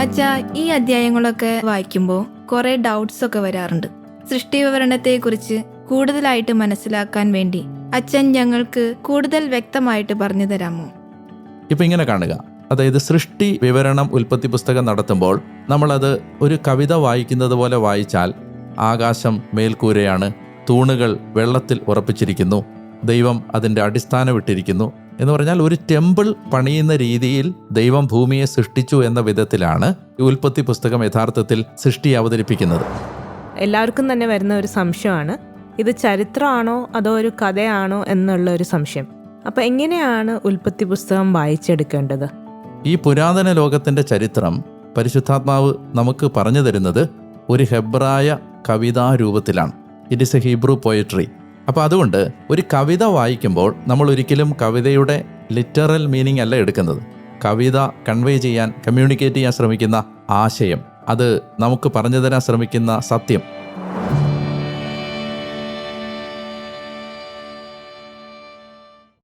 അച്ഛാ, ഈ അധ്യായങ്ങളൊക്കെ വായിക്കുമ്പോൾ കുറെ ഡൗട്ട്സ് ഒക്കെ വരാറുണ്ട്. സൃഷ്ടി വിവരണത്തെക്കുറിച്ച് കൂടുതലായിട്ട് മനസ്സിലാക്കാൻ വേണ്ടി അച്ഛൻ ഞങ്ങൾക്ക് കൂടുതൽ വ്യക്തമായിട്ട് പറഞ്ഞു തരാമോ? ഇപ്പം ഇങ്ങനെ കാണുക, അതായത് സൃഷ്ടി വിവരണം ഉൽപ്പത്തി പുസ്തകം നടത്തുമ്പോൾ നമ്മളത് ഒരു കവിത വായിക്കുന്നത് പോലെ വായിച്ചാൽ ആകാശം മേൽക്കൂരയാണ്, തൂണുകൾ വെള്ളത്തിൽ ഉറപ്പിച്ചിരിക്കുന്നു, ദൈവം അതിൻ്റെ അടിസ്ഥാനമിട്ടിരിക്കുന്നു എന്ന് പറഞ്ഞാൽ ഒരു ടെമ്പിൾ പണിയുന്ന രീതിയിൽ ദൈവം ഭൂമിയെ സൃഷ്ടിച്ചു എന്ന വിധത്തിലാണ് ഈ ഉൽപ്പത്തി പുസ്തകം യഥാർത്ഥത്തിൽ സൃഷ്ടി അവതരിപ്പിക്കുന്നത്. എല്ലാവർക്കും തന്നെ വരുന്ന ഒരു സംശയമാണ്, ഇത് ചരിത്രമാണോ അതോ ഒരു കഥയാണോ എന്നുള്ള ഒരു സംശയം. അപ്പോൾ എങ്ങനെയാണ് ഉൽപ്പത്തി പുസ്തകം വായിച്ചെടുക്കേണ്ടത്? ഈ പുരാതന ലോകത്തിൻ്റെ ചരിത്രം പരിശുദ്ധാത്മാവ് നമുക്ക് പറഞ്ഞു തരുന്നത് ഒരു ഹെബ്രായ കവിതാരൂപത്തിലാണ്. It is a Hebrew poetry. അപ്പോൾ അതുകൊണ്ട് ഒരു കവിത വായിക്കുമ്പോൾ നമ്മൾ ഒരിക്കലും കവിതയുടെ ലിറ്ററൽ മീനിങ് അല്ല എടുക്കുന്നത്. കവിത കൺവേ ചെയ്യാൻ, കമ്മ്യൂണിക്കേറ്റ് ചെയ്യാൻ ശ്രമിക്കുന്ന ആശയം, അത് നമുക്ക് പറഞ്ഞു തരാൻ ശ്രമിക്കുന്ന സത്യം,